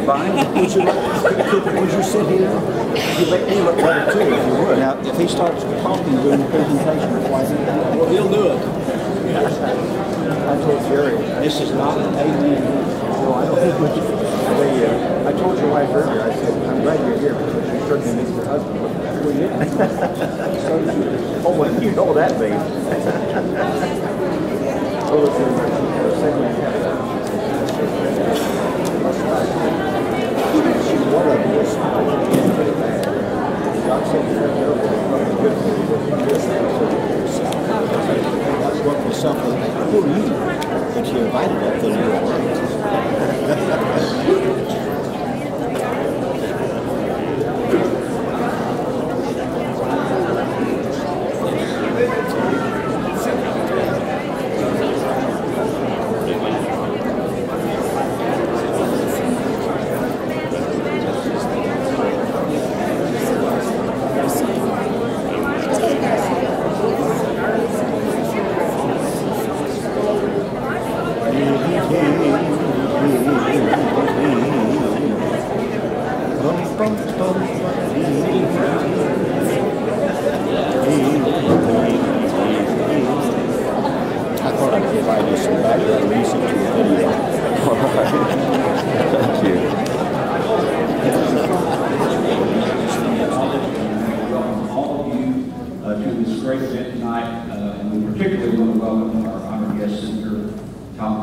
fine. Would you sit here? You make me look better too, if you would. Now, if he starts talking during the presentation, well, he'll do it. I told Jerry, this is not an amen. So I don't think I told your wife earlier, I said, I'm glad you're here because you certainly miss your husband. Well, yeah. Oh, well, you know what that means. Who are you? And she invited up to the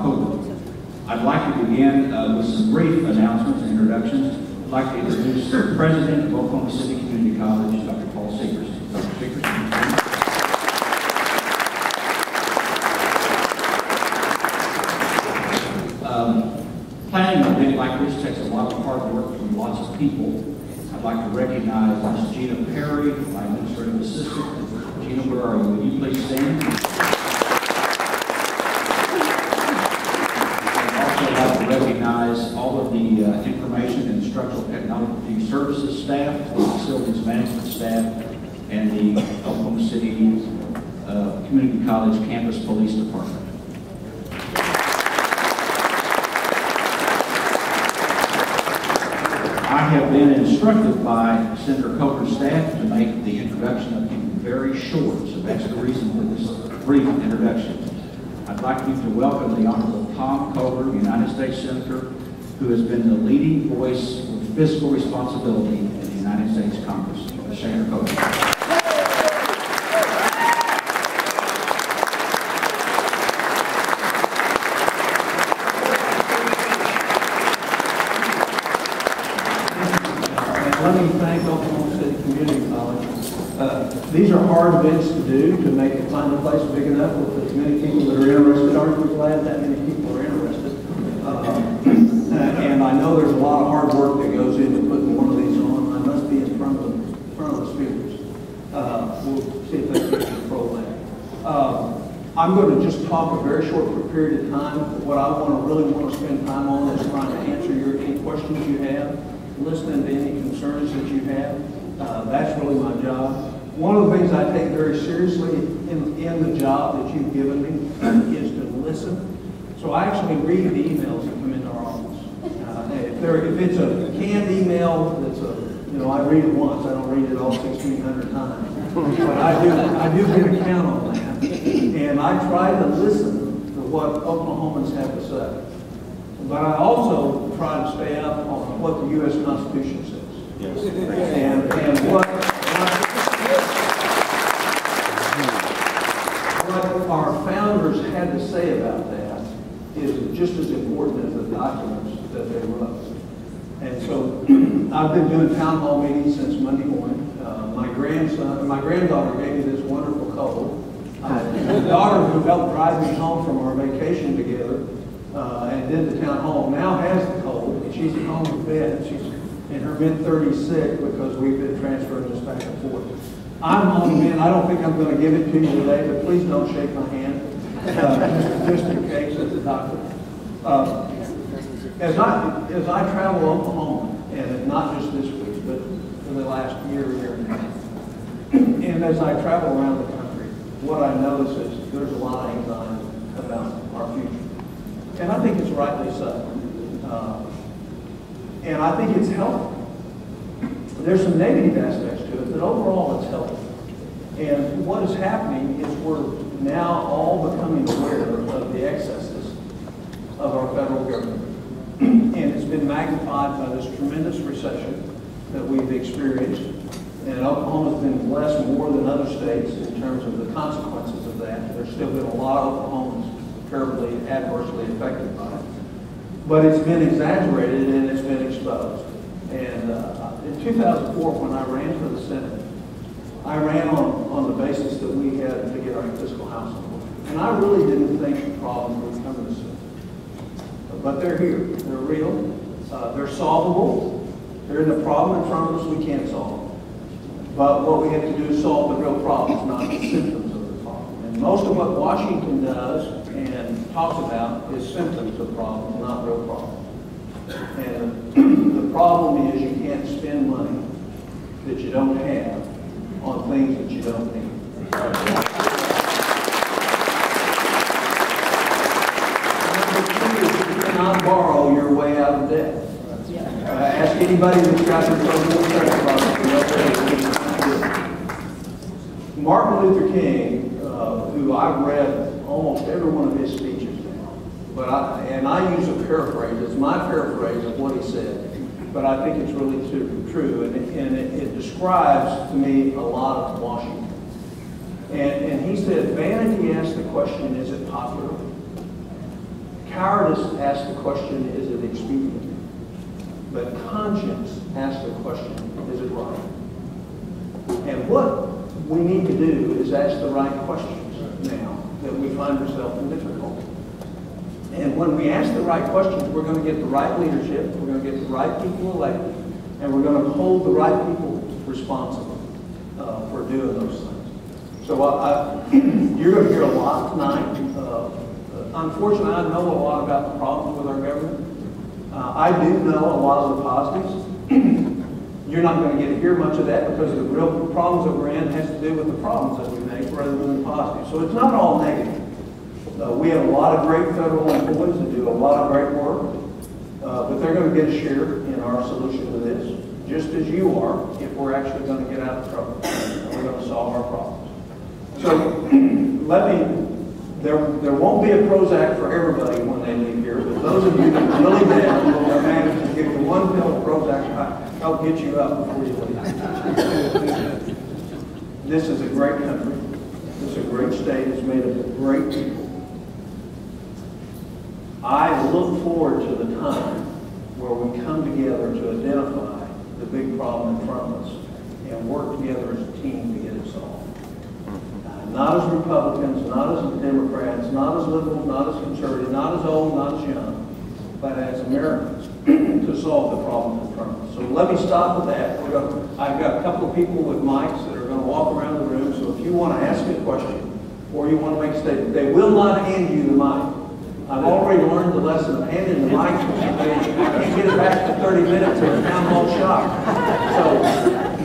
Coburn. I'd like to begin with some brief announcements and introductions. I'd like to introduce the President of Oklahoma City Community College, Dr. Paul Seekers. Dr. Seekers. Planning an event like this takes a lot of hard work from lots of people. I'd like to recognize Ms. Gina Perry, my administrative assistant. Gina, where are you? Will you please stand? Recognize all of the information and instructional technology services staff, the facilities management staff, and the Oklahoma City Community College Campus Police Department. I have been instructed by Senator Coburn's staff to make the introduction of him very short, so that's the reason for this brief introduction. I'd like you to welcome the Honorable Tom Coburn, United States Senator, who has been the leading voice of fiscal responsibility in the United States Congress. Senator Coburn. Let me thank Oklahoma City Community College. These are hard events to do, to find a place big enough with as many people that are interested. Aren't we glad that many people are interested? And I know there's a lot of hard work that goes into putting one of these on. I must be in front of the speakers. We'll see if they can control that. I'm going to just talk a very short period of time. What I really want to spend time on is trying to answer any questions you have, listening to any concerns that you have. That's really my job. One of the things I take very seriously in the job that you've given me is to listen. So I actually read the emails that come into our office. If it's a canned email, I read it once. I don't read it all 1,600 times. But I do get a count on that. And I try to listen to what Oklahomans have to say. But I also try to stay up on what the U.S. Constitution says. Yes. And what our founders had to say about that is just as important as the documents that they wrote. And so I've been doing town hall meetings since Monday morning. My granddaughter gave me this wonderful coat. The daughter who helped drive me home from our vacation together and did the town hall now has the cold. She's at home in bed. She's in her mid-30s sick because we've been transferring this back and forth. I'm home again. I don't think I'm going to give it to you today, but please don't shake my hand, just in case as a doctor. As I travel Oklahoma, and not just this week, but for the last year and a half, and as I travel around the country, what I notice is there's a lot of anxiety about our future. And I think it's rightly so. And I think it's healthy. There's some negative aspects to it, but overall it's healthy. And what is happening is we're now all becoming aware of the excesses of our federal government. And it's been magnified by this tremendous recession that we've experienced. And Oklahoma's been blessed more than other states in terms of the consequences of that. There's still been a lot of Oklahomans terribly adversely affected by it. But it's been exaggerated and it's been exposed. And in 2004, when I ran for the Senate, I ran on the basis that we had to get our fiscal house in order. And I really didn't think the problems would come to the Senate. But they're here. They're real. They're solvable. They're in the problem in front of us we can't solve. But what we have to do is solve the real problems, not the symptoms of the problem. And most of what Washington does and talks about is symptoms of problems, not real problems. And the problem is you can't spend money that you don't have on things that you don't need. You cannot borrow your way out of debt. Ask anybody that's got their personal credit problem. Martin Luther King, who I've read almost every one of his speeches now, and I use a paraphrase. It's my paraphrase of what he said, but I think it's really true, and it describes to me a lot of Washington. And he said, vanity asks the question, is it popular? Cowardice asks the question, is it expedient? But conscience asks the question, is it right? And what we need to do is ask the right questions now that we find ourselves in difficulty. And when we ask the right questions, we're going to get the right leadership, we're going to get the right people elected, and we're going to hold the right people responsible for doing those things. So you're going to hear a lot tonight. Unfortunately, I know a lot about the problems with our government. I do know a lot of the positives. You're not going to get to hear much of that because the real problems that we're in has to do with the problems that we make rather than the positive. So it's not all negative. We have a lot of great federal employees that do a lot of great work, but they're going to get a share in our solution to this, just as you are, if we're actually going to get out of trouble and we're going to solve our problems. So there won't be a Prozac for everybody when they leave here, but those of you that are really down will manage to give you one pill of Prozac. I'll get you up before you leave. This is a great country. This is a great state. It's made up of great people. I look forward to the time where we come together to identify the big problem in front of us and work together as a team to get it solved. Not as Republicans, not as Democrats, not as liberals, not as conservatives, not as old, not as young, but as Americans to solve the problems in front of us. So let me stop with that. I've got a couple of people with mics that are going to walk around the room, so if you want to ask me a question or you want to make a statement, they will not hand you the mic. I've already learned the lesson of handing the mic to somebody. I can't get it back to 30 minutes or a town hall shop. So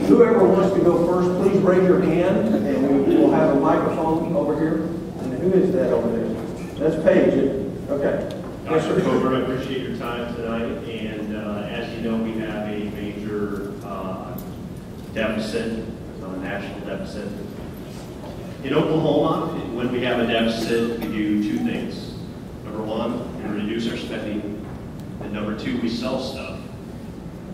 whoever wants to go first, please raise your hand, and we'll have a microphone over here. And who is that over there? That's Paige. Okay. Yes, sir. Coburn, I appreciate your time tonight. And as you know, we have a major deficit, national deficit. In Oklahoma, when we have a deficit, we do two things. Number one, we reduce our spending. And number two, we sell stuff.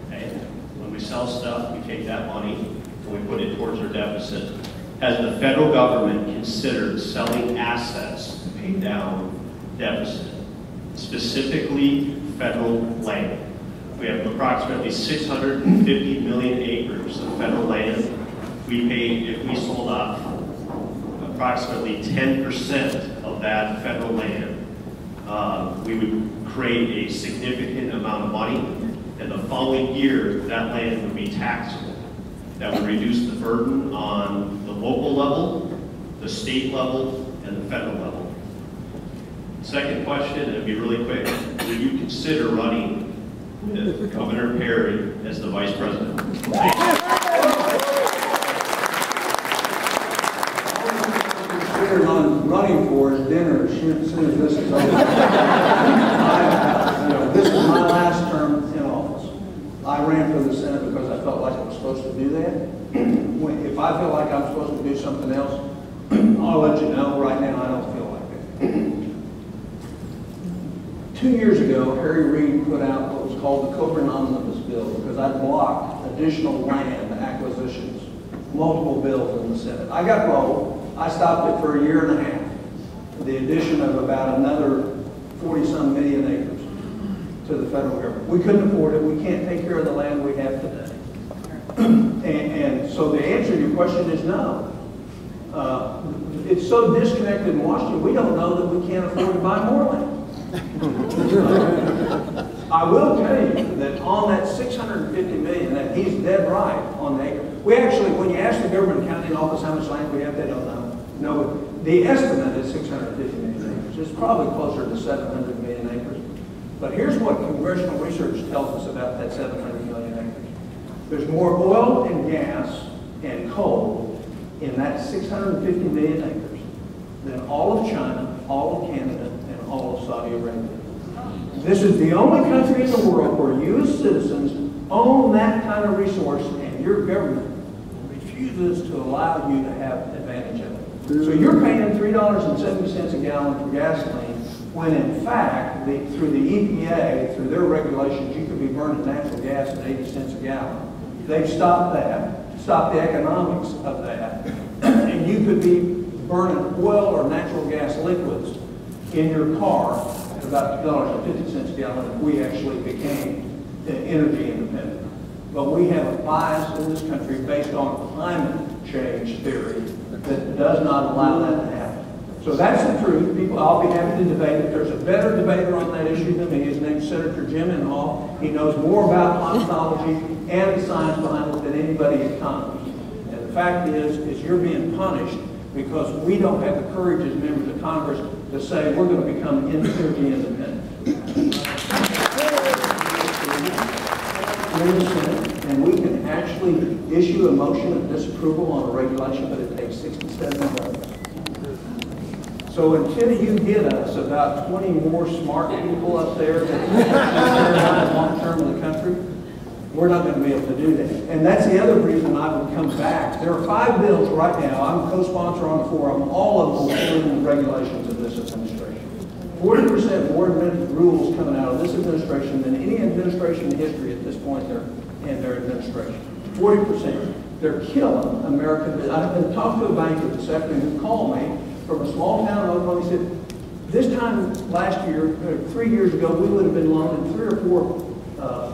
Okay? When we sell stuff, we take that money and we put it towards our deficit. Has the federal government considered selling assets to pay down deficit? Specifically, federal land. We have approximately 650 million acres of federal land. We paid, if we sold off approximately 10% of that federal land, we would create a significant amount of money, and the following year, that land would be taxable. That would reduce the burden on the local level, the state level, and the federal level. Second question, and it'll be really quick. Would you consider running with Governor Perry as the vice president? Running for is dinner as soon as this is over. This is my last term in office, supposed to do that. If I feel like I'm supposed to do something else, I'll let you know. Right now, I don't feel like it. 2 years ago, Harry Reid put out what was called the Coburn Omnibus Bill because I blocked additional land acquisitions, multiple bills in the Senate. I got rolled. I stopped it for 1.5 years. The addition of about another 40-some million acres to the federal government. We couldn't afford it. We can't take care of the land we have today. and so the answer to your question is no. It's so disconnected in Washington, we don't know that we can't afford to buy more land. I will tell you that on that $650 million, that he's dead right on the acre. We actually, when you ask the government accounting office how much land we have, they don't know. No, the estimate is 650 million acres. It's probably closer to 700 million acres. But here's what congressional research tells us about that 700 million acres. There's more oil and gas and coal in that 650 million acres than all of China, all of Canada, and all of Saudi Arabia. This is the only country in the world where you as citizens own that kind of resource and your government refuses to allow you to have advantage of it. So you're paying $3.70 a gallon for gasoline when in fact, through the EPA, through their regulations, you could be burning natural gas at 80 cents a gallon. They've stopped that, stopped the economics of that, and you could be burning oil or natural gas liquids in your car at about $2.50 a gallon if we actually became energy independent. But we have a bias in this country based on climate change theory that does not allow that to happen. So that's the truth. People, I'll be happy to debate it. There's a better debater on that issue than me. His name's Senator Jim Inhofe. He knows more about climatology and the science behind it than anybody in Congress. And the fact is you're being punished because we don't have the courage as members of Congress to say we're going to become energy independent. And we can actually issue a motion of disapproval on a regulation, but it takes 67 votes. So until you get us about 20 more smart people up there that care about the long term of the country, we're not going to be able to do that. And that's the other reason I would come back. There are 5 bills right now. I'm a co-sponsor on 4 of them. All of them will fill in the regulations of this administration. 40% more rules coming out of this administration than any administration in history at this point in their administration. 40%. They're killing American. I've been talking to a banker this afternoon who called me from a small town in Oklahoma. He said, this time last year, 3 years ago, we would have been loaning 3 or 4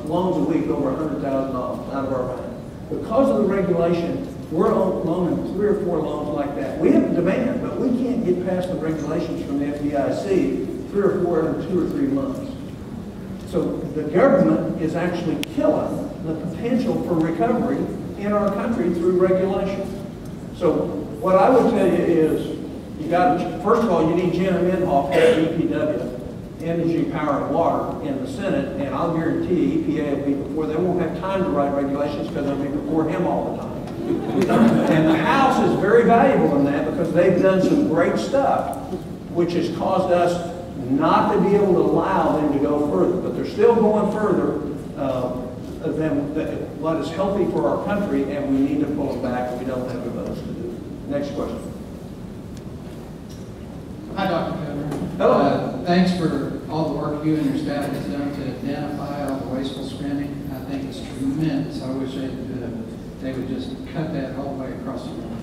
loans a week over $100,000 out of our bank. Because of the regulation, we're loaning 3 or 4 loans like that. We have demand, but we can't get past the regulations from the FDIC 3 or 4 in 2 or 3 months. So the government is actually killing the potential for recovery in our country through regulation. So what I would tell you is, first of all, you need Jim Inhofe, EPW, Energy, Power, and Water, in the Senate, and I'll guarantee EPA will be before. They won't have time to write regulations because they'll be before him all the time. And the House is very valuable in that because they've done some great stuff, which has caused us not to be able to allow them to go further. But they're still going further than what is healthy for our country, and we need to pull them back, and we don't have the votes to do it. Next question. Hi, Dr. Coburn. Hello. Thanks for all the work you and your staff has done to identify all the wasteful spending. I think it's tremendous. I wish they would just cut that all the way across the board.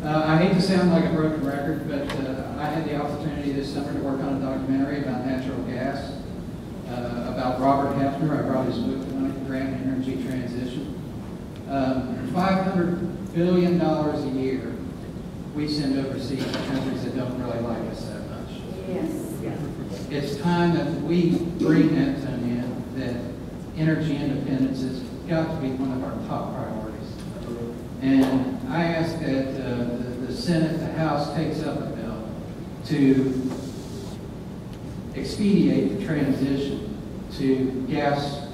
I hate to sound like a broken record, but I had the opportunity this summer to work on a documentary about natural gas, about Robert Hefner. I brought his book to Grand Energy Transition. $500 billion a year we send overseas to countries that don't really like us that much. Yes. Yeah. It's time that we bring that to an end, that energy independence has got to be one of our top priorities. And I ask that the Senate, the House takes up a bill to expedite the transition to gas,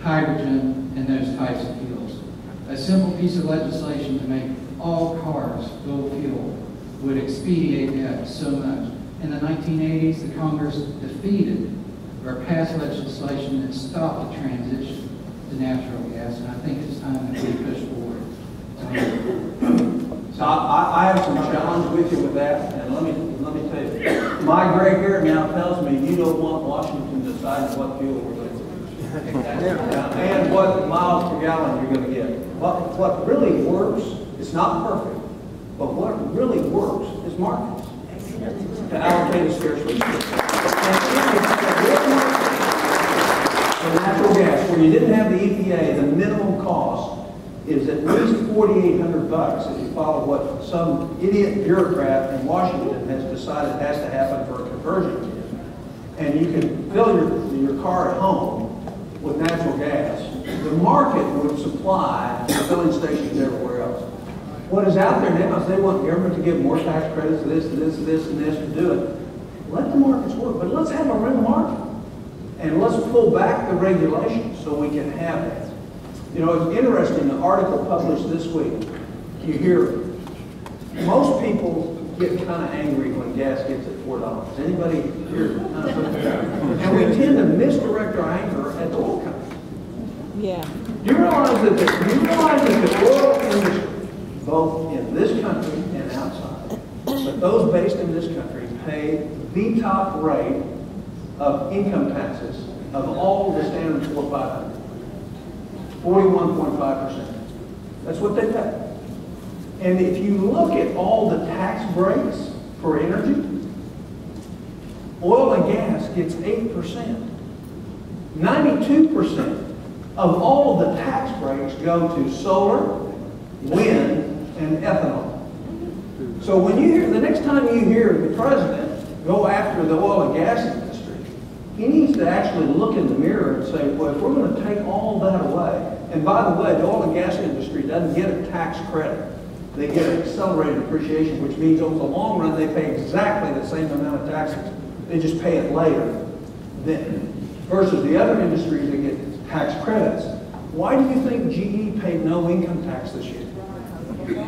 hydrogen, and those types of fuels. A simple piece of legislation to make all cars dual fuel would expedite that so much. In the 1980s, the Congress defeated or passed legislation that stopped the transition to natural gas, and I think it's time that we push forward. So I have some challenge with you with that, and let me tell you, my gray hair now tells me you don't want Washington deciding what fuel we're going to use. And what miles per gallon you're going to get. What really works, it's not perfect, but what really works is markets to allocate a scarce resource. For natural gas, where you didn't have the EPA, the minimum cost is at least $4,800 if you follow what some idiot bureaucrat in Washington has decided has to happen for a conversion kit. And you can fill your car at home with natural gas. The market would supply the filling stations everywhere else. What is out there now is they want government to give more tax credits to this, and this, and this, and this to do it. Let the markets work, but let's have a real market. And let's pull back the regulations so we can have that. You know, it's interesting, the article published this week, you hear most people get kind of angry when gas gets at $4. Anybody here? And we tend to misdirect our anger at the oil companies. Yeah. You realize that the oil industry, both in this country and outside, but those based in this country pay the top rate of income taxes of all the standard 4,500. 41.5%. That's what they pay. And if you look at all the tax breaks for energy, oil and gas gets 8%. 92% of all the tax breaks go to solar, wind, and ethanol. So when you hear, the next time you hear the president go after the oil and gas industry, he needs to actually look in the mirror and say, well, if we're going to take all that away, and by the way, the oil and gas industry doesn't get a tax credit. They get an accelerated depreciation, which means over the long run, they pay exactly the same amount of taxes. They just pay it later. Then, versus the other industries that get tax credits. Why do you think GE paid no income tax this year?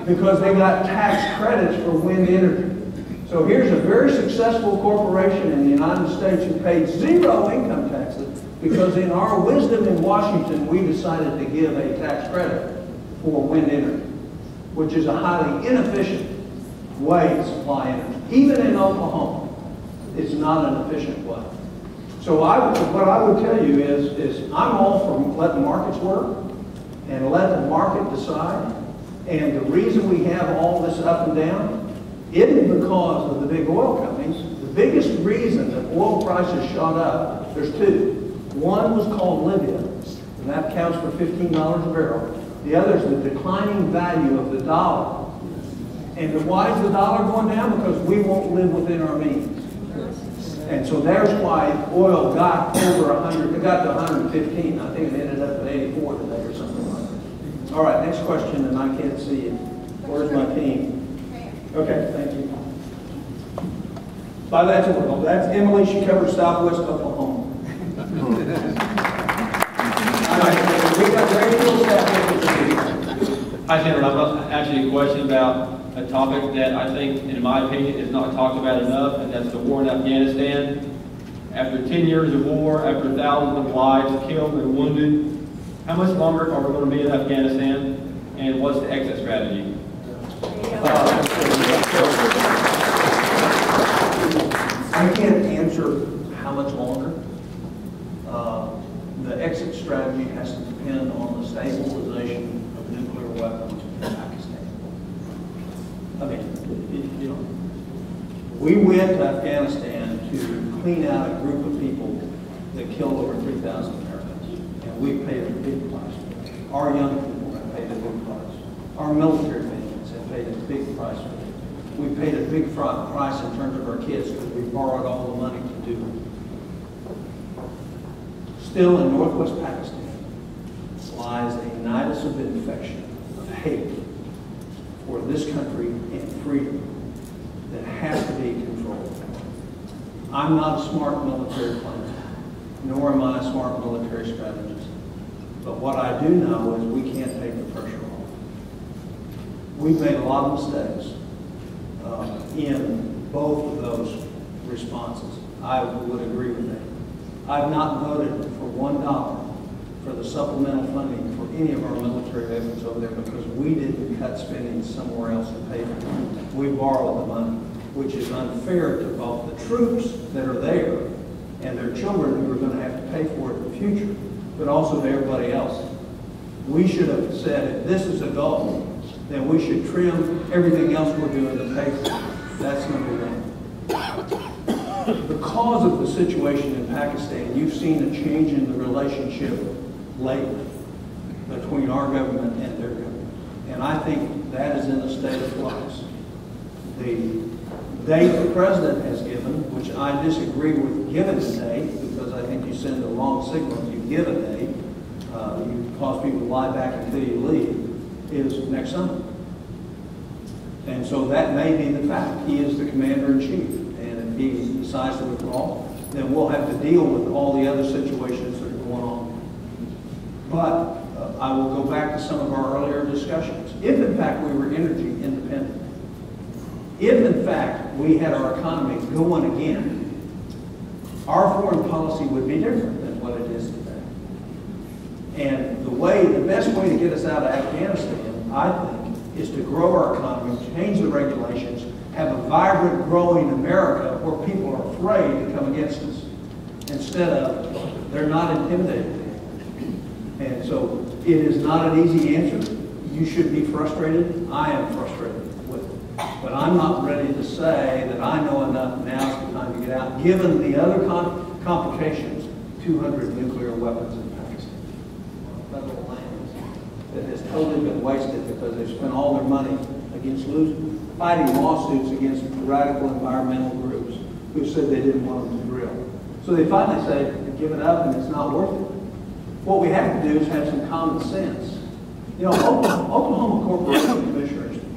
Because they got tax credits for wind energy. So here's a very successful corporation in the United States who paid zero income taxes because in our wisdom in Washington, we decided to give a tax credit for wind energy, which is a highly inefficient way to supply energy. Even in Oklahoma, it's not an efficient way. So what I would tell you is I'm all for letting markets work and let the market decide. And the reason we have all this up and down isn't because of the big oil companies. The biggest reason that oil prices shot up, there's two. One was called Libya, and that counts for $15 a barrel. The other is the declining value of the dollar. And why is the dollar going down? Because we won't live within our means. And so there's why oil got over 100, it got to 115. I think it ended up at 84 today or something like that. All right, next question, and I can't see it. Where's my team? Okay, thank you. That's Emily. She covers Southwest Oklahoma. Hi, Senator. I'm asking a question about a topic that I think, in my opinion, is not talked about enough, and that's the war in Afghanistan. After 10 years of war, after thousands of lives killed and wounded, how much longer are we going to be in Afghanistan, and what's the exit strategy? I can't answer how much longer. The exit strategy has to depend on the stabilization of nuclear weapons in Pakistan. I mean, you know, we went to Afghanistan to clean out a group of people that killed over 3,000 Americans, and we paid a big price. Our young people have paid a big price. Our military veterans have paid a big price for it. We paid a big price in terms of our kids because we borrowed all the money to do it. Still in northwest Pakistan lies a nidus of infection, of hate for this country and freedom that has to be controlled. I'm not a smart military planner, nor am I a smart military strategist. But what I do know is we can't take the pressure off. We've made a lot of mistakes in both of those responses. I would agree with that. I've not voted for $1 for the supplemental funding for any of our military efforts over there because we didn't cut spending somewhere else to pay for it. We borrowed the money, which is unfair to both the troops that are there and their children who are going to have to pay for it in the future, but also to everybody else. We should have said, if this is a goal, then we should trim everything else we're doing to pay for it. That's number one. Because of the situation in Pakistan, you've seen a change in the relationship lately between our government and their government. And I think that is in a state of flux. The date the president has given, which I disagree with giving a date, because I think you send the wrong signal if you give a date. You cause people to lie back until you leave, is next summer. And so that may be the fact. He is the commander-in-chief. And if he decides to withdraw, then we'll have to deal with all the other situations that are going on. But I will go back to some of our earlier discussions. If, in fact, we were energy independent, if, in fact, we had our economy going again, our foreign policy would be different than what it is today. And the best way to get us out of Afghanistan, I think, is to grow our economy, change the regulations, have a vibrant, growing America where people are afraid to come against us, instead of they're not intimidated. And so it is not an easy answer. You should be frustrated. I am frustrated with it. But I'm not ready to say that I know enough, now's the time to get out, given the other complications, 200 nuclear weapons in Pakistan, federal lands, that has totally been wasted because they've spent all their money against fighting lawsuits against radical environmental groups who said they didn't want them to drill. So they finally say, give it up and it's not worth it. What we have to do is have some common sense. You know, Oklahoma Corporation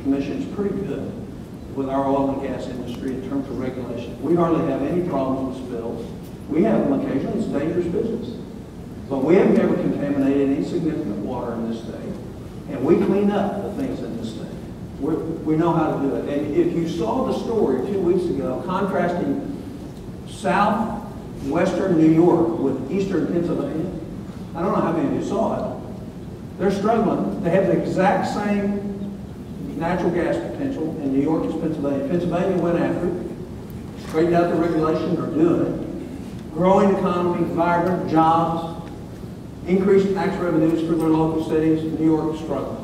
Commission is pretty good with our oil and gas industry in terms of regulation. We hardly have any problems with spills. We have them occasionally. It's dangerous business. But we have never contaminated any significant water in this state. And we clean up the things in this state. We know how to do it. And if you saw the story 2 weeks ago contrasting southwestern New York with eastern Pennsylvania, I don't know how many of you saw it. They're struggling. They have the exact same natural gas potential in New York as Pennsylvania. Pennsylvania went after it, straightened out the regulation, they're doing it. Growing economy, vibrant jobs, increased tax revenues for their local cities. New York is struggling.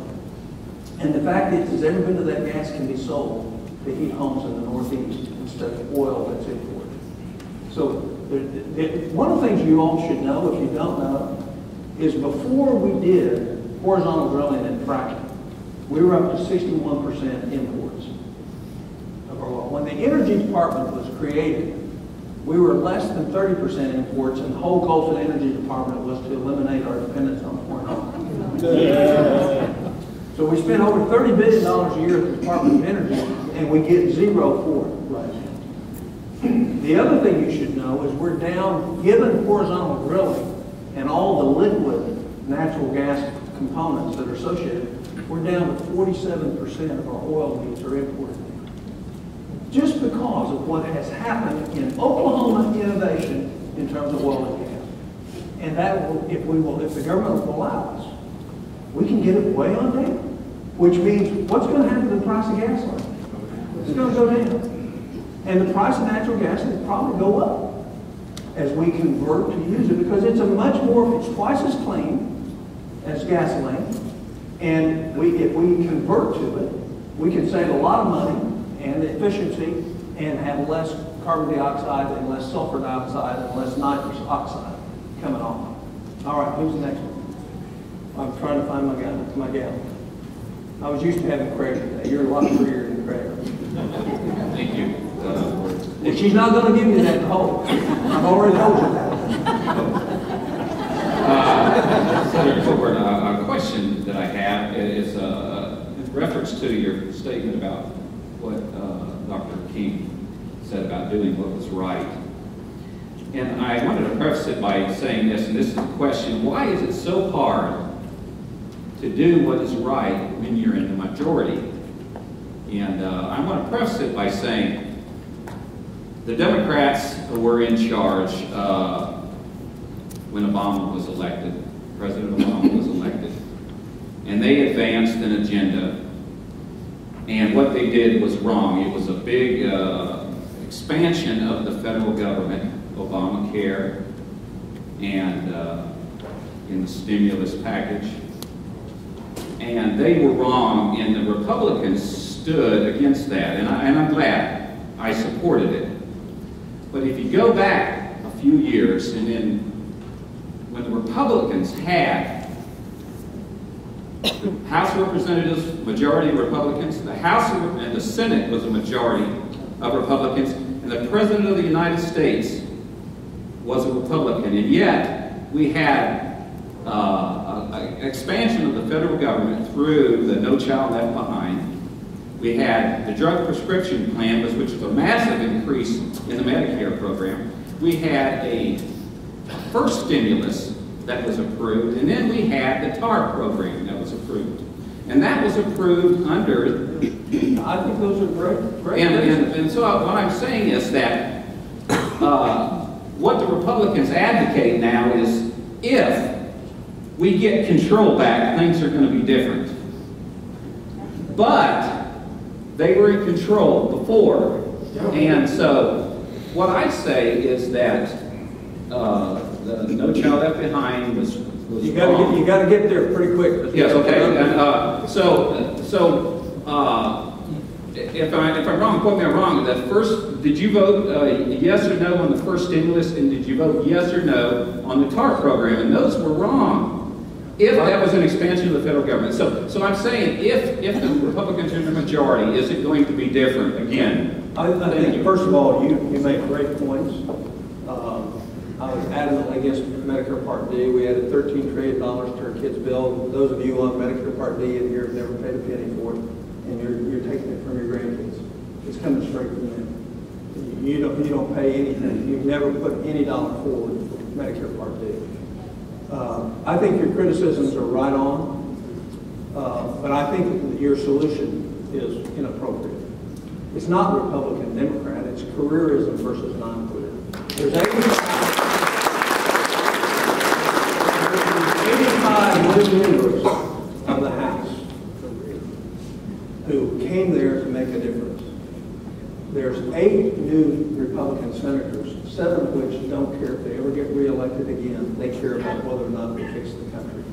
And the fact is every bit of that gas can be sold to heat homes in the Northeast instead of oil that's imported. So one of the things you all should know, if you don't know, is before we did horizontal drilling and fracking, we were up to 61% imports of our oil. When the Energy Department was created, we were less than 30% imports, and the whole goal for the Energy Department was to eliminate our dependence on foreign oil. Yeah. So we spend over $30 billion a year at the Department of Energy, and we get zero for it right now. The other thing you should know is we're down, given horizontal drilling and all the liquid natural gas components that are associated, we're down to 47% of our oil needs are imported now. Just because of what has happened in Oklahoma innovation in terms of oil and gas. And that will, if the government will allow us, we can get it way on down. Which means, what's going to happen to the price of gasoline? It's going to go down. And the price of natural gas will probably go up as we convert to use it, because it's it's twice as clean as gasoline. And if we convert to it, we can save a lot of money and efficiency and have less carbon dioxide and less sulfur dioxide and less nitrous oxide coming off. All right, who's the next one? I'm trying to find my gal. I was used to having Craig today. You're a lot freer than Craig. Thank you. And she's not going to give you that cold. I've already told you that. Senator Coburn, a question that I have is in reference to your statement about what Dr. King said about doing what was right. And I wanted to preface it by saying this, and this is the question: why is it so hard to do what is right when you're in the majority? And I want to preface it by saying the Democrats were in charge when Obama was elected. President Obama was elected. And they advanced an agenda, and what they did was wrong. It was a big expansion of the federal government, Obamacare, and in the stimulus package. And they were wrong, and the Republicans stood against that, and I'm glad I supported it. But if you go back a few years, and then when the Republicans had House Representatives, majority Republicans, the House and the Senate was a majority of Republicans, and the President of the United States was a Republican, and yet we had an expansion of the federal government through the No Child Left Behind. We had the drug prescription plan, which was a massive increase in the Medicare program. We had a first stimulus that was approved, and then we had the TAR program that was approved. And that was approved under... I think those are great. And so what I'm saying is that what the Republicans advocate now is if we get control back, things are going to be different. But they were in control before. And so what I say is that the No Child Left Behind was you got to get there pretty quick. Yes, okay. And if I'm wrong, quote me if I'm wrong. That first, did you vote yes or no on the first stimulus, and did you vote yes or no on the TAR program? And those were wrong. If that was an expansion of the federal government. So I'm saying, if the Republicans are in the majority, is it going to be different again? I think, first of all, you make great points. I was adamantly against Medicare Part D. We added $13 trillion to our kids' bill. Those of you on Medicare Part D in here have never paid a penny for it, and you're taking it from your grandkids. It's coming straight from them. You don't pay anything. You've never put any dollar forward Medicare Part D. I think your criticisms are right on, but I think that your solution is inappropriate. It's not Republican, Democrat. It's careerism versus non-career. There's 85 new members of the House who came there to make a difference. There's 8 new Republican senators, 7 of which don't care if they ever get reelected again. They care about whether or not they fix the country.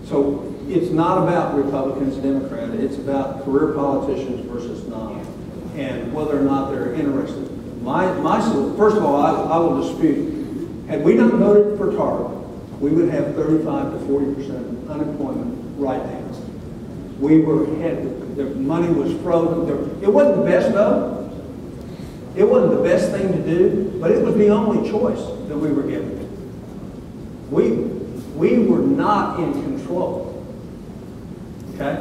So it's not about Republicans, Democrats. It's about career politicians versus non, and whether or not they're interested. First of all, I will dispute. Had we not voted for TAR, we would have 35 to 40% unemployment right now. The money was frozen. It wasn't the best vote. It wasn't the best thing to do, but it was the only choice that we were given. We were not in control. Okay?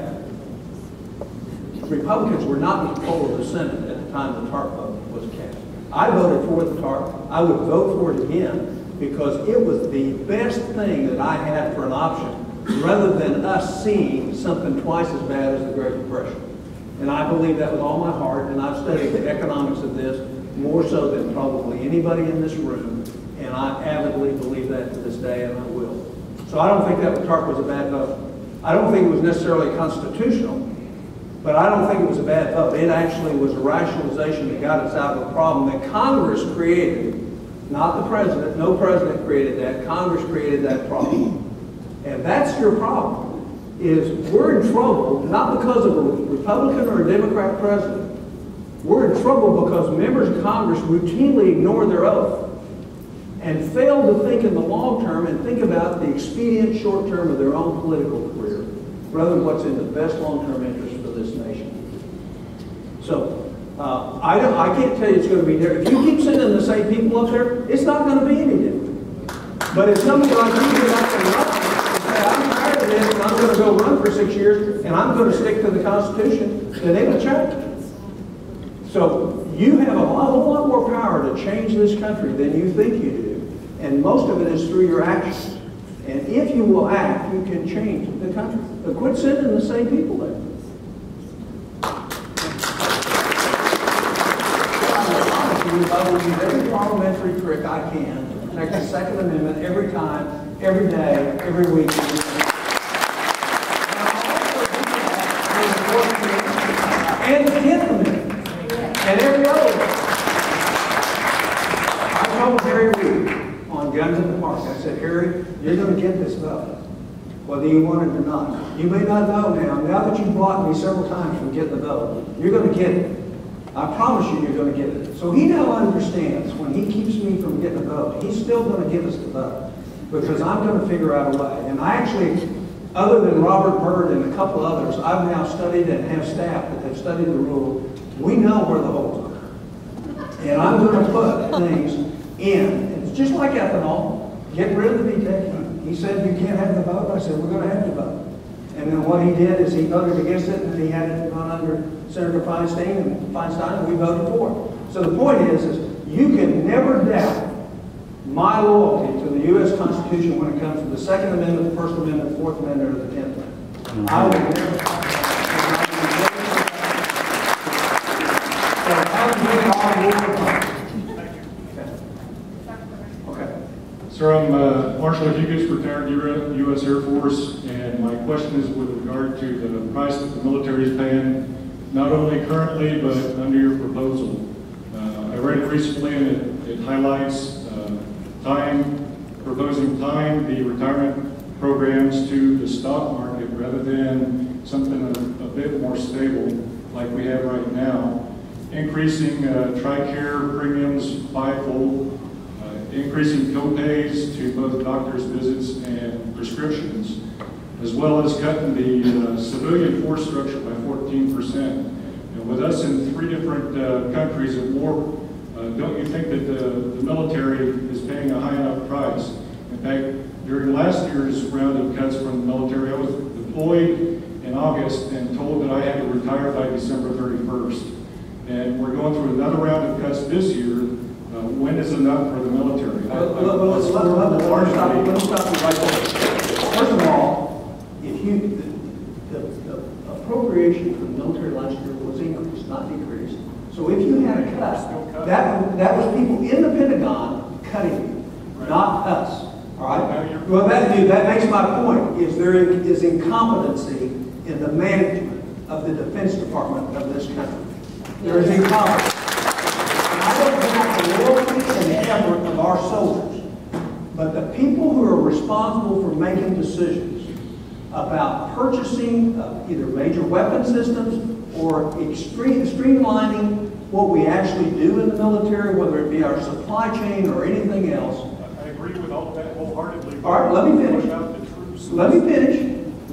Republicans were not in control of the Senate at the time the TAR vote was cast. I voted for the TAR. I would vote for it again because it was the best thing that I had for an option, rather than us seeing something twice as bad as the Great Depression. And I believe that with all my heart, and I've studied the economics of this more so than probably anybody in this room, and I avidly believe that to this day, and I will. So I don't think that TARP was a bad vote. I don't think it was necessarily constitutional, but I don't think it was a bad vote. It actually was a rationalization that got us out of a problem that Congress created, not the president. No president created that. Congress created that problem. And that's your problem, is we're in trouble, not because of a Republican or a Democrat president. We're in trouble because members of Congress routinely ignore their oath and fail to think in the long term and think about the expedient short term of their own political career, rather than what's in the best long-term interest for this nation. So, I can't tell you it's going to be different. If you keep sending the same people up there, it's not going to be any different. But if somebody like you get up and run, I'm tired of this, and I'm going to go run for 6 years, and I'm going to stick to the Constitution, then it'll change. So you have a whole lot more power to change this country than you think you do, and most of it is through your actions. And if you will act, you can change the country. But quit sending the same people there. I will use every parliamentary trick I can to protect the Second Amendment every time, every day, every week. And the 10th Amendment, and every other one. I told Harry Reid on Guns in the Park, I said, Harry, you're going to get this vote, whether you want it or not. You may not know now that you've blocked me several times from getting the vote, you're going to get it. I promise you, you're going to get it. So he now understands when he keeps me from getting a vote, he's still going to give us the vote, because I'm going to figure out a way. And I actually, other than Robert Byrd and a couple others, I've now studied and have staff that have studied the rule. We know where the holes are. And I'm going to put things in. It's just like ethanol. Get rid of the BTEC. He said, you can't have the vote. I said, we're going to have the vote. And then what he did is he voted against it, and he had it gone under Senator Feinstein, and we voted for it. So the point is you can never doubt my loyalty to the U.S. Constitution when it comes to the Second Amendment, the First Amendment, the Fourth Amendment, or the 10th Amendment. I will never. So how do we all okay. Sir, I'm Marshal Hughes, retired U.S. Air Force, and my question is with regard to the price that the military is paying, not only currently, but under your proposal. I read it recently, and it highlights proposing the retirement programs to the stock market rather than something a bit more stable like we have right now. Increasing TRICARE premiums fivefold, increasing co-pays to both doctor's visits and prescriptions, as well as cutting the civilian force structure by 14%. And with us in 3 different countries at war, don't you think that the military is paying a high enough price? In fact, during last year's round of cuts from the military, I was deployed in August and told that I had to retire by December 31st. And we're going through another round of cuts this year. When is enough for the military? Let's stop you right there. First of all, the appropriation for the military last year was increased, not decreased. So if you had a cut, that was people in the Pentagon cutting you, not us. All right? Well, that makes my point, is there is incompetency in the management of the Defense Department of this country. There is incompetence. And I don't doubt the loyalty and the effort of our soldiers, but the people who are responsible for making decisions about purchasing either major weapon systems or streamlining what we actually do in the military, whether it be our supply chain or anything else. I agree with all of that wholeheartedly. All right, let me finish. Let me finish.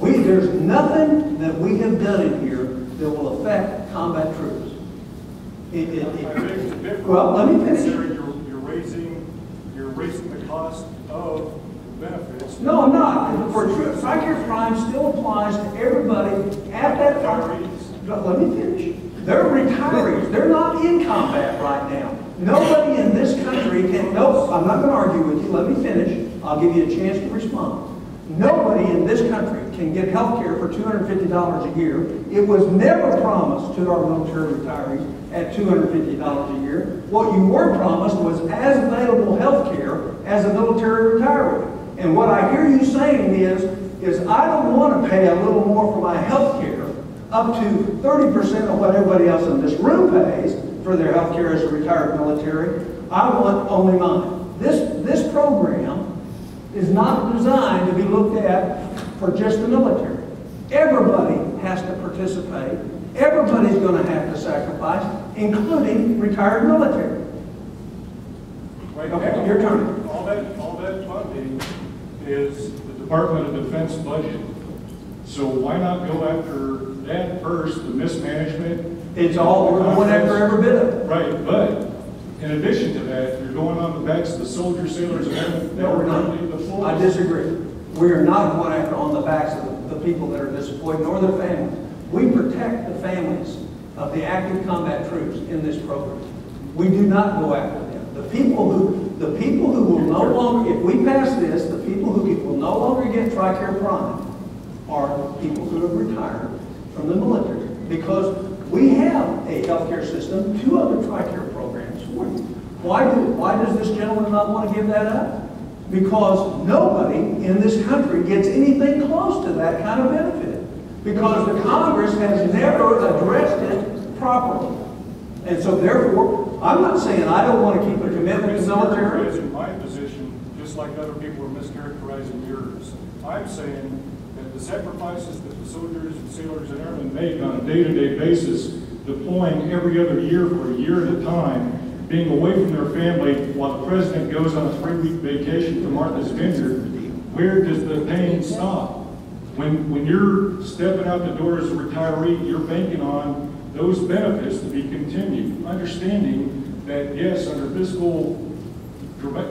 There's nothing that we have done in here that will affect combat troops. Well, let me finish. You're raising the cost of benefits. No, I'm not. For troops, TRICARE Prime still applies to everybody at that time. Let me finish. They're retirees. They're not in combat right now. Nobody in this country can. No, I'm not going to argue with you. Let me finish. I'll give you a chance to respond. Nobody in this country can get health care for $250 a year. It was never promised to our military retirees at $250 a year. What you were promised was as available health care as a military retiree. And what I hear you saying is I don't want to pay a little more for my health care, up to 30% of what everybody else in this room pays for their health care as a retired military. I want only mine. This program is not designed to be looked at for just the military. Everybody has to participate. Everybody's going to have to sacrifice, including retired military. Right okay, now, your turn. All that funding is the Department of Defense budget. So why not go after that first, the mismanagement? It's all, we're going after every bit of it. Right, but in addition to that, you're going on the backs of the soldiers, sailors, and airmen. No, we're not. I disagree. We are not going after on the backs of the people that are disappointed, nor their families. We protect the families of the active combat troops in this program. We do not go after them. The people who will no longer, if we pass this, the people who will no longer get TRICARE Prime are people who have retired from the military, because we have a healthcare system, 2 other TRICARE programs for you. Why does this gentleman not want to give that up? Because nobody in this country gets anything close to that kind of benefit. Because the Congress has never addressed it properly. And so therefore, I'm not saying I don't want to keep a commitment to military. In my position, just like other people are mischaracterizing yours, I'm saying that the sacrifices that the soldiers and sailors and airmen make on a day-to-day basis, deploying every other year for a year at a time, being away from their family while the president goes on a 3-week vacation to Martha's Vineyard, where does the pain stop? When you're stepping out the door as a retiree, you're banking on those benefits to be continued, understanding that, yes, under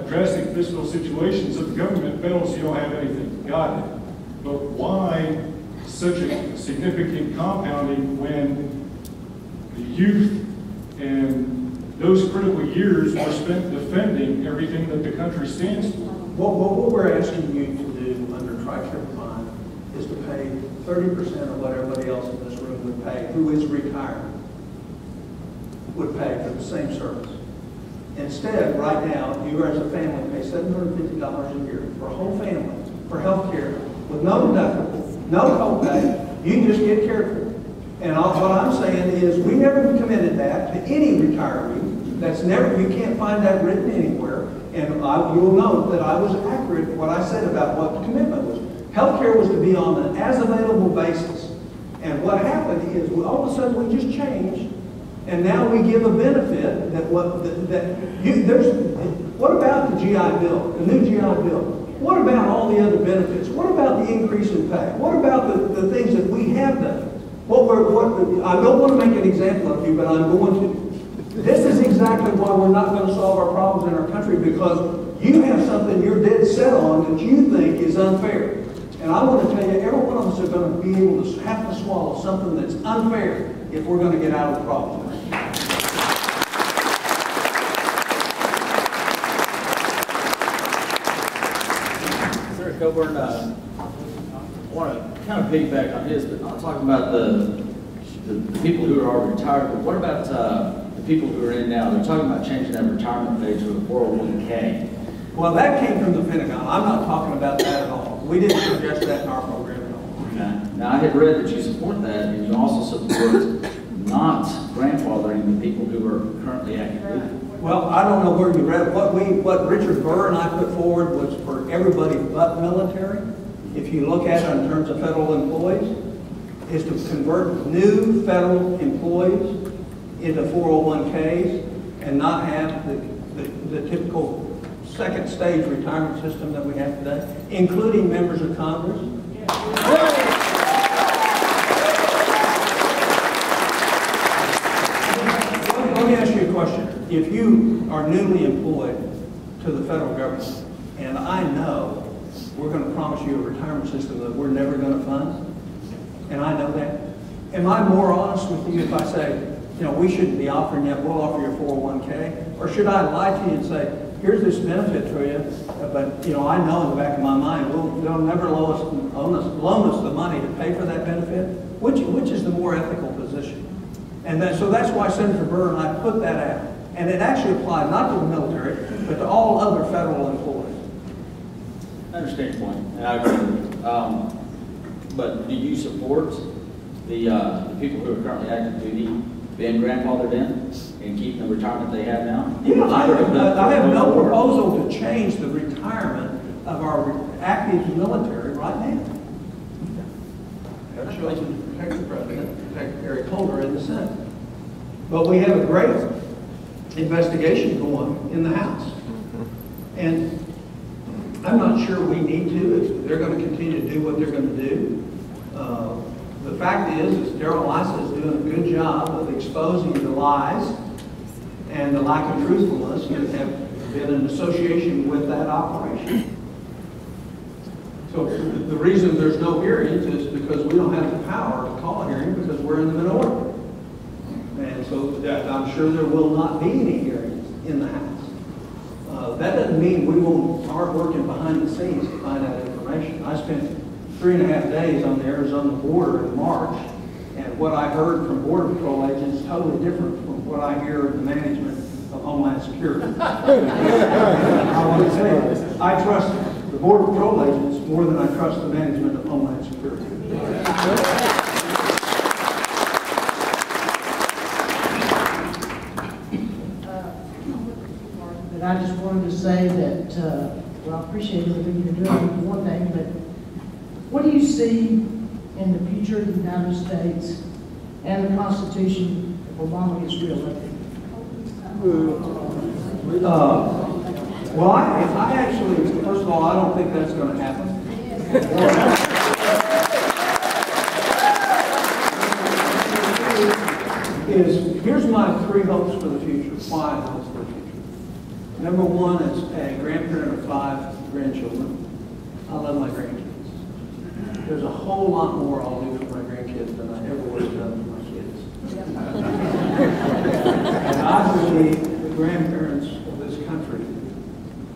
drastic fiscal situations, if the government fails, you don't have anything. Got it. But why such a significant compounding when the youth and those critical years were spent defending everything that the country stands for? What we're asking you to do under TRICARE Fund is to pay 30% of what everybody else in this room would pay, who is retired, would pay for the same service. Instead, right now, you as a family pay $750 a year for a whole family, for health care, with no deductible, no copay. You just get cared for. And what I'm saying is we never committed that to any retiree. That's never, you can't find that written anywhere. And you'll note that I was accurate in what I said about what the commitment was. Healthcare was to be on an as-available basis. And what happened is all of a sudden we just changed, and now we give a benefit that what about the GI Bill, the new GI Bill? What about all the other benefits? What about the increase in pay? What about the things that we have done? I don't want to make an example of you, but I'm going to. This is exactly why we're not going to solve our problems in our country, because you have something you're dead set on that you think is unfair. And I want to tell you, every one of us are going to be able to have to swallow something that's unfair if we're going to get out of the problem. Senator Coburn, I want to kind of piggyback on his, but not talking about the people who are already retired, but what about the people who are in now? They're talking about changing that retirement age to a 401k. Well, that came from the Pentagon. I'm not talking about that at all. We didn't suggest that in our program at all. Okay. Now, I had read that you support that, and you also support not grandfathering the people who are currently active duty. Well, I don't know where you read it. What Richard Burr and I put forward was for everybody but military. If you look at it in terms of federal employees, is to convert new federal employees into 401ks and not have the typical second stage retirement system that we have today, including members of Congress. Let me ask you a question. If you are newly employed to the federal government, and I know we're going to promise you a retirement system that we're never going to fund, and I know that, am I more honest with you if I say, we shouldn't be offering you, we'll offer you a 401k? Or should I lie to you and say, here's this benefit to you, but I know in the back of my mind, they'll never loan us the money to pay for that benefit? Which is the more ethical position? And so that's why Senator Burr and I put that out. And it actually applied not to the military, but to all other federal employees. I understand your point, and I agree with you. But do you support the people who are currently active duty being grandfathered in and keeping the retirement they have now? Yeah, I have no proposal to change the retirement of our active military right now. That shows to protect the president, protect Eric Holder in the Senate. But we have a great investigation going in the House. And I'm not sure we need to if they're going to continue to do what they're going to do. The fact is Darrell Issa is doing a good job of exposing the lies and the lack of truthfulness that have been in association with that operation. So the reason there's no hearings is because we don't have the power to call a hearing because we're in the minority. And so I'm sure there will not be any hearings in the House. That doesn't mean we won't start working behind the scenes to find out information. I spent 3.5 days on the Arizona border in March, and what I heard from Border Patrol agents is totally different from what I hear in the management of Homeland Security. I want to say, I trust the Border Patrol agents more than I trust the management of Homeland Security. But I just wanted to say that, well, I appreciate everything you're doing, for one thing, but what do you see in the future of the United States and the Constitution if Obama gets reelected? Well, I actually, first of all, I don't think that's going to happen. Here's my three hopes for the future, five hopes for the future. Number one, as a grandparent of 5 grandchildren, I love my grandkids. There's a whole lot more I'll do for my grandkids than I ever would have done for my kids. And I believe the grandparents of this country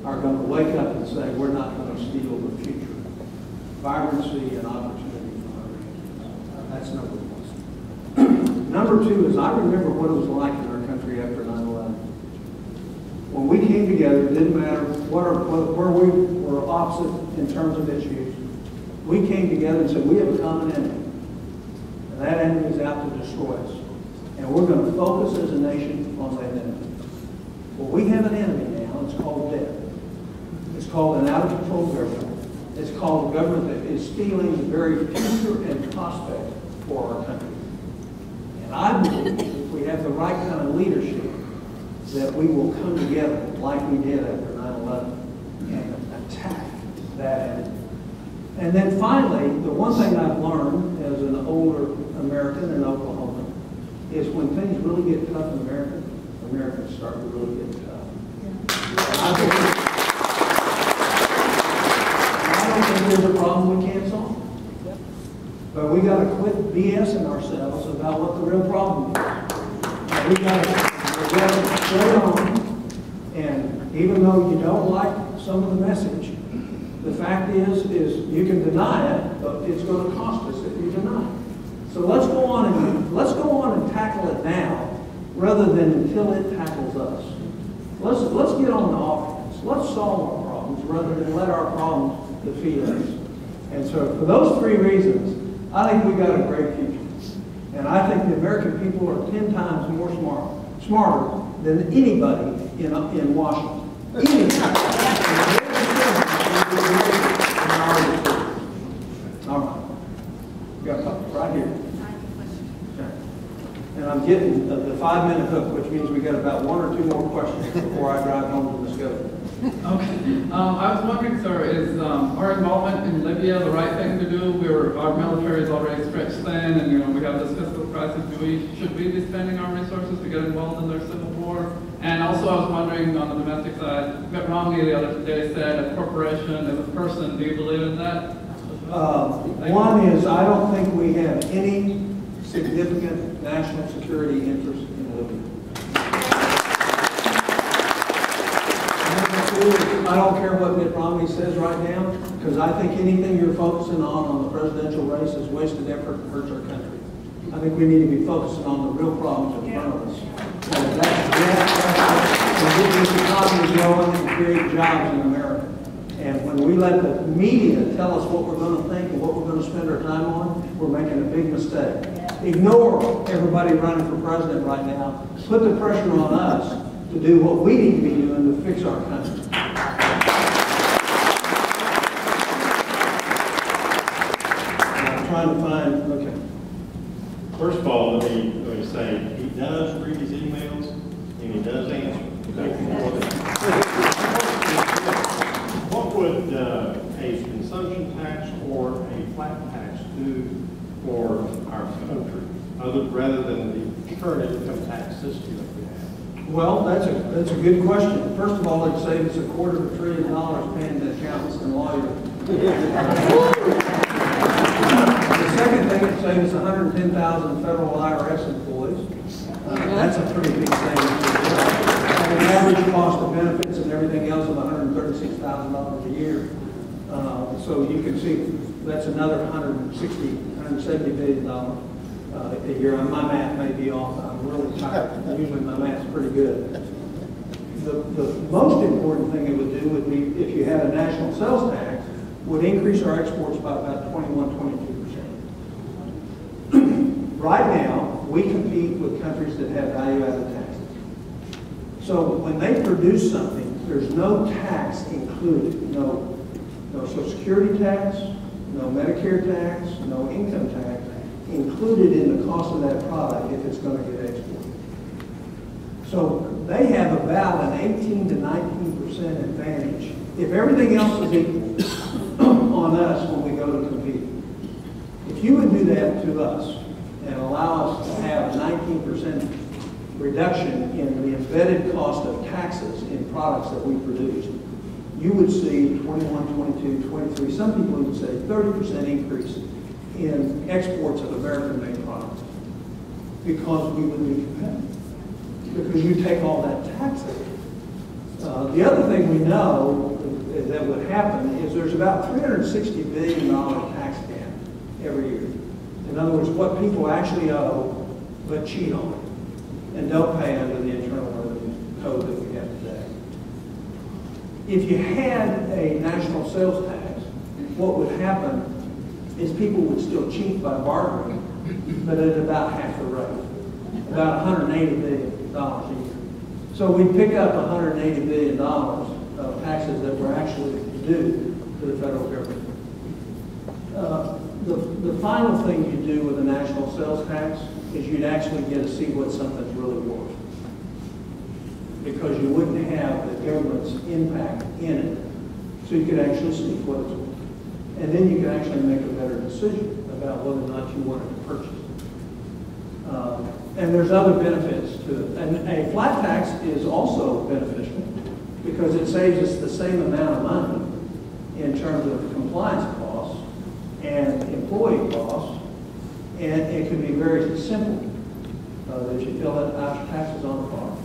are going to wake up and say, we're not going to steal the future. Vibrancy and opportunity for our grandkids. That's number one. Number two is I remember what it was like in our country after 9/11. When we came together, it didn't matter where we were opposite in terms of issues. We came together and said, we have a common enemy. And that enemy is out to destroy us. And we're going to focus as a nation on that enemy. Well, we have an enemy now. It's called debt. It's called an out-of-control government. It's called a government that is stealing the very future and prospect for our country. And I believe if we have the right kind of leadership, that we will come together like we did after 9/11 and attack that enemy. And then finally, the one thing I've learned as an older American in Oklahoma is when things really get tough in America, Americans start to really get tough. I don't think there's a problem we can't solve. But we got to quit BSing ourselves about what the real problem is. We got to stay on, and even though you don't like some of the message, the fact is you can deny it, but it's going to cost us if you deny it. So let's go on and tackle it now, rather than until it tackles us. Let's get on the offense. Let's solve our problems rather than let our problems defeat us. And so for those three reasons, I think we got a great future. And I think the American people are 10 times more smarter than anybody in Washington. All right. We got something right here. Okay. And I'm getting the 5-minute hook, which means we got about 1 or 2 more questions before I drive home to Muskogee. Okay. I was wondering, sir, is our involvement in Libya the right thing to do? Our military is already stretched thin, and we have this fiscal crisis. Should we be spending our resources to get involved in their civil war? And also, I was wondering on the domestic side, Mitt Romney the other day said a corporation is a person. Do you believe in that? One is I don't think we have any significant national security interest in Libya. I don't care what Mitt Romney says right now, because I think anything you're focusing on the presidential race is wasted effort and hurts our country. I think we need to be focusing on the real problems in front of us. And get this economy going and create jobs in America. And when we let the media tell us what we're going to think and what we're going to spend our time on, we're making a big mistake. Ignore everybody running for president right now. Put the pressure on us to do what we need to be doing to fix our country. I'm trying to find, okay. First of all, let me say, he does read his emails and he does answer. What would a consumption tax or a flat tax do for our country, rather than the current income tax system that we have? Well, that's a good question. First of all, it'd save us $250 billion paying the accountants and lawyers. The second thing, it'd save us 110,000 federal IRS employees. That's a pretty big savings. An average cost of benefits and everything else of $136,000 a year. So you can see that's another $170 billion a year. My math may be off. I'm really tired. Usually my math's pretty good. the most important thing it would do would be, if you had a national sales tax, would increase our exports by about 21–22%. Right now, we compete with countries that have value-added taxes. So when they produce something, there's no tax included, no Social Security tax, no Medicare tax, no income tax included in the cost of that product if it's going to get exported. So they have about an 18–19% advantage if everything else is equal on us when we go to compete. If you would do that to us and allow us to have a 19% reduction in the embedded cost of taxes in products that we produce, you would see 21, 22, 23, some people would say 30% increase in exports of American-made products because we would be competitive, because you take all that tax out. The other thing we know that would happen is there's about $360 billion tax gap every year. In other words, what people actually owe but cheat on it and don't pay under the Internal Revenue Code that we have today. If you had a national sales tax, what would happen is people would still cheat by bartering, but at about half the rate, about $180 billion a year. So we'd pick up $180 billion of taxes that were actually due to the federal government. The final thing you do with a national sales tax is you'd actually get to see what something's really worth, because you wouldn't have the government's impact in it, so you could actually see what it's worth. And then you can actually make a better decision about whether or not you wanted to purchase it. And there's other benefits to it. And a flat tax is also beneficial because it saves us the same amount of money in terms of compliance costs and employee costs. And it can be very simple that you fill out your taxes on the farm.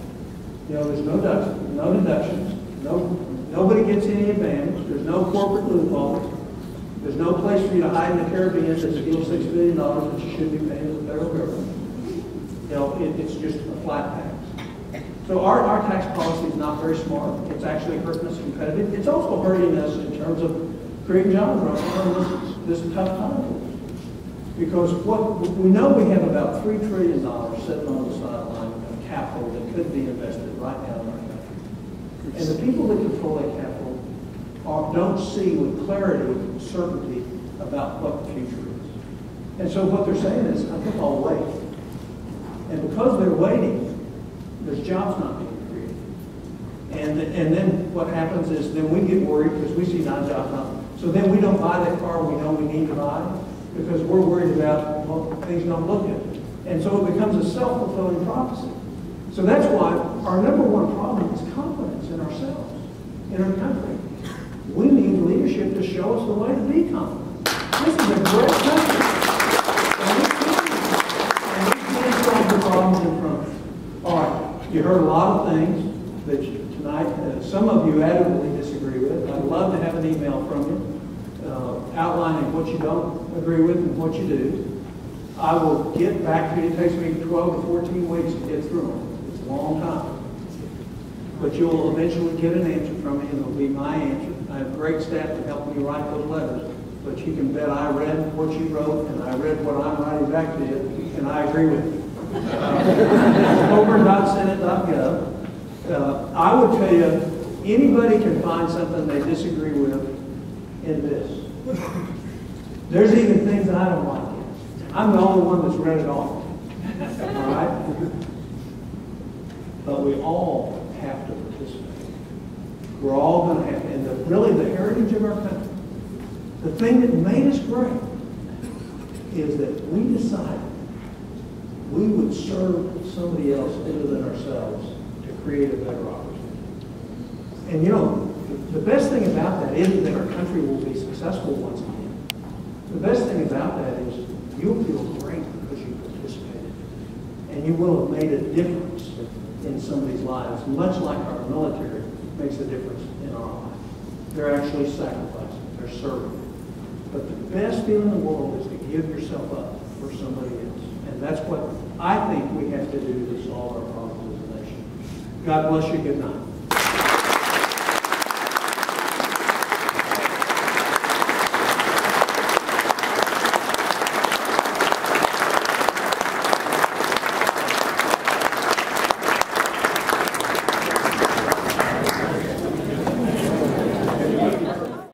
You know, there's no deductions, nobody gets any advantage, there's no corporate loopholes. There's no place for you to hide in the Caribbean to steal $6 billion that you should be paying to the federal government. You know, it's just a flat tax. So our tax policy is not very smart. It's actually hurting us competitive. It's also hurting us in terms of creating jobs right now in this tough time for us. Because we know we have about $3 trillion sitting on the sideline of capital that could be invested right now in our country. And the people that control that capital don't see with clarity and certainty about what the future is. And so what they're saying is, I think I'll wait. And because they're waiting, there's jobs not being created. And then what happens is then we get worried because we see jobs not. So then we don't buy that car we know we need to buy because we're worried about, well, things don't look good. And so it becomes a self-fulfilling prophecy. So that's why our number one problem is confidence in ourselves, in our country. We need leadership to show us the way to be confident. This is a great country. And we can't solve the problems in front of us. All right, you heard a lot of things that tonight, some of you adamantly disagree with. I'd love to have an email from you outlining what you don't agree with and what you do. I will get back to you. It takes me 12 to 14 weeks to get through them. It's a long time. But you'll eventually get an answer from me, and it'll be my answer. I have great staff to help me write those letters, but you can bet I read what you wrote, and I read what I'm writing back to you, and I agree with you. Coburn.senate.gov. I would tell you, anybody can find something they disagree with in this. There's even things I don't like. I'm the only one that's read it all. All right? But we all have to participate. We're all going to have to. And really the heritage of our country, the thing that made us great, is that we decided we would serve somebody else other than ourselves to create a better opportunity. And you know, the best thing about that isn't that our country will be successful once again. The best thing about that is you'll feel great because you participated. And you will have made a difference in somebody's lives, much like our military makes a difference in our lives. They're actually sacrificing, they're serving. But the best feeling in the world is to give yourself up for somebody else. And that's what I think we have to do to solve our problems as a nation. God bless you. Good night.